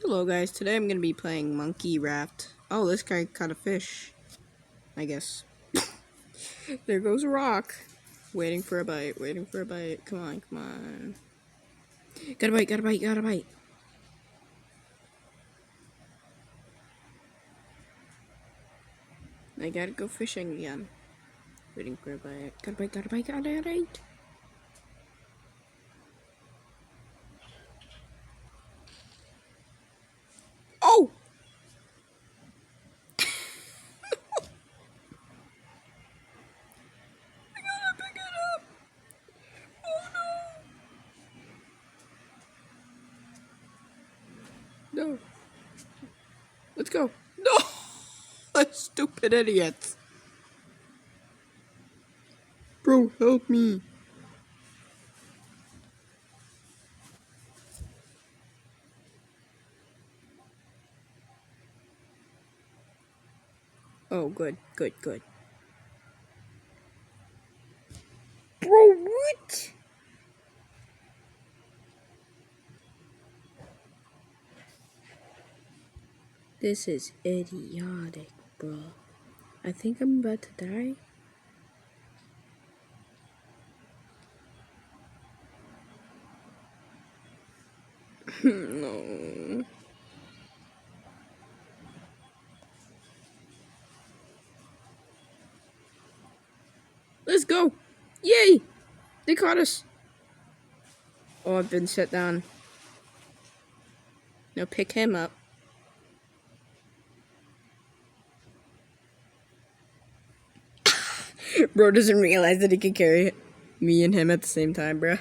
Hello guys, today I'm gonna be playing monkey raft. Oh, this guy caught a fish, I guess. There goes a rock. Waiting for a bite, waiting for a bite. Come on, come on. Got a bite, got a bite, got a bite. I gotta go fishing again. Waiting for a bite. Got a bite, got a bite, got a bite. Oh! I gotta pick it up! Oh no! No. Let's go. No! Stupid idiots. Bro, help me. Oh, good, good, good. Bro, what? This is idiotic, bro. I think I'm about to die. No. Let's go! Yay! They caught us! Oh, I've been set down. Now pick him up. Bro doesn't realize that he can carry me and him at the same time, bruh.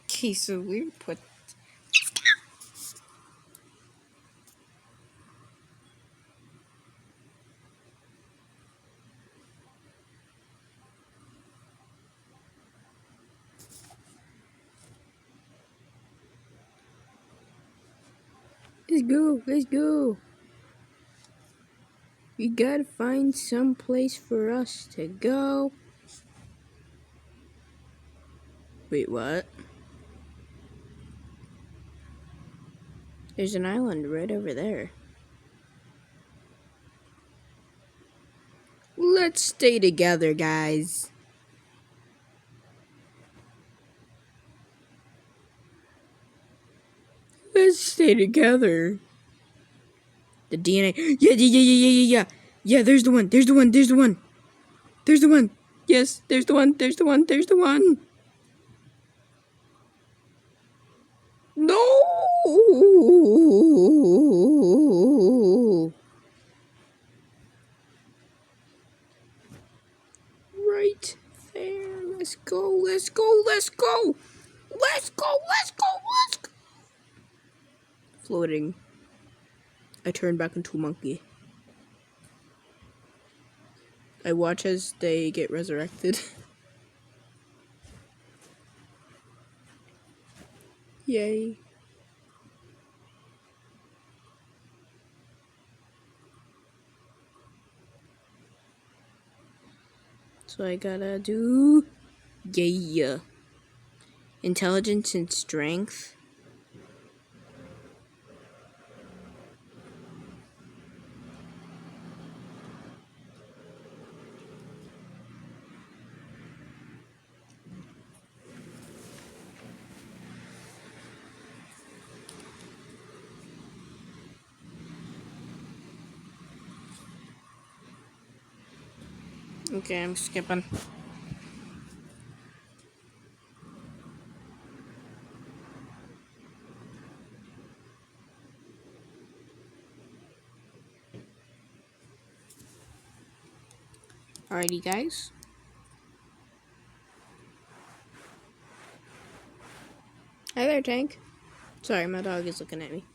Okay, so we put... Let's go, let's go. We gotta find some place for us to go. Wait, what? There's an island right over there. Let's stay together, guys. Let's stay together. The DNA. Yeah. Yeah, there's the one. There's the one. There's the one. There's the one. Yes, there's the one. There's the one. There's the one. No. Right there. Let's go. Let's go. Let's go. Let's go. Let's go. Let's go. Floating. I turn back into a monkey. I watch as they get resurrected. Yay. So I gotta do... Yeah. Intelligence and strength. Okay, I'm skipping. Alrighty, guys. Hi there, Tank. Sorry, my dog is looking at me.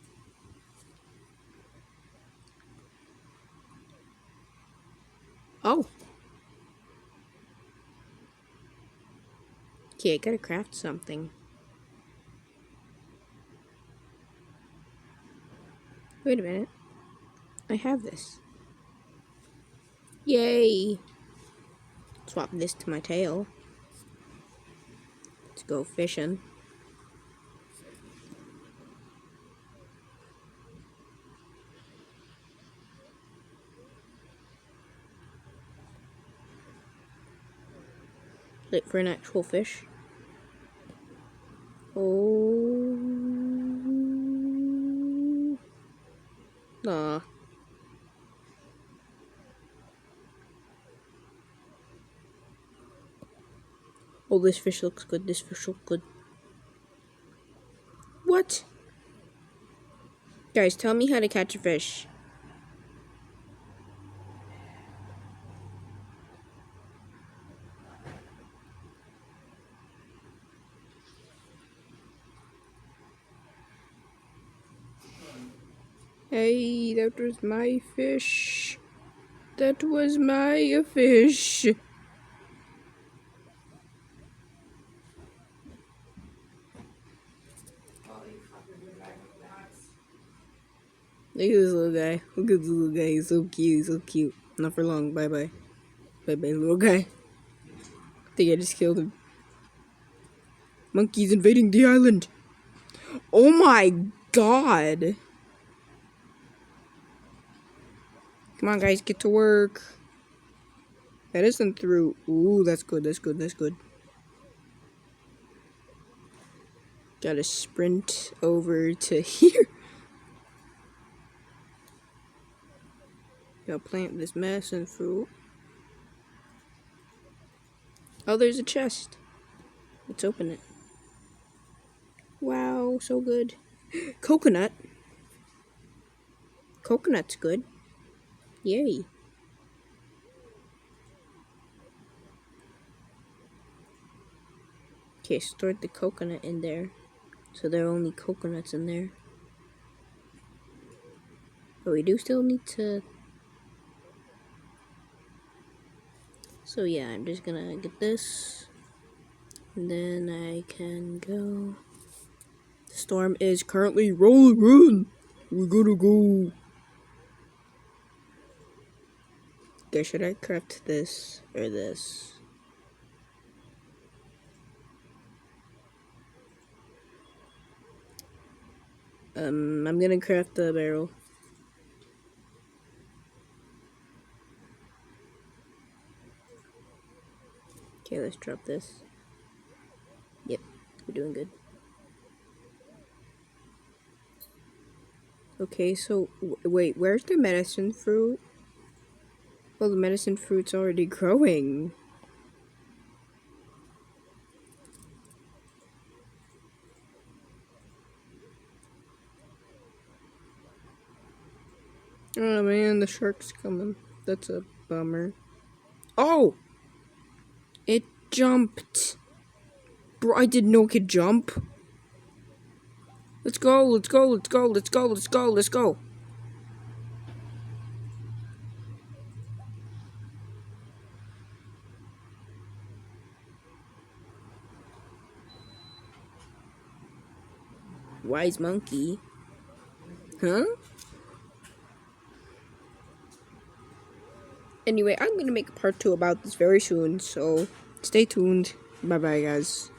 Oh. Okay, I gotta craft something. Wait a minute. I have this. Yay! Swap this to my tail. Let's go fishing. Like for an actual fish. Oh. Aw. Oh, this fish looks good. This fish looks good. What? Guys, tell me how to catch a fish. Hey, that was my fish. That was my fish. Look at this little guy. Look at this little guy. He's so cute. He's so cute. Not for long. Bye bye. Bye bye, little guy. I think I just killed him. Monkeys invading the island. Oh my god. Come on, guys. Get to work. That isn't through. Ooh, that's good. That's good. That's good. Gotta sprint over to here. Gotta plant this medicine fruit. Oh, there's a chest. Let's open it. Wow, so good. Coconut. Coconut's good. Yay. Okay, stored the coconut in there. So there are only coconuts in there. But we do still need to... So yeah, I'm just gonna get this. And then I can go... The storm is currently rolling in. We gotta go. Okay, should I craft this or this? I'm gonna craft the barrel. Okay, let's drop this. Yep, we're doing good. Okay, so wait, where's the medicine fruit? Well, the medicine fruit's already growing. Oh man, the shark's coming. That's a bummer. Oh! It jumped. Bro, I didn't know it could jump. Let's go, let's go, let's go, let's go, let's go, let's go. Wise monkey. Huh? Anyway, I'm gonna make a part 2 about this very soon, so stay tuned. Bye bye, guys.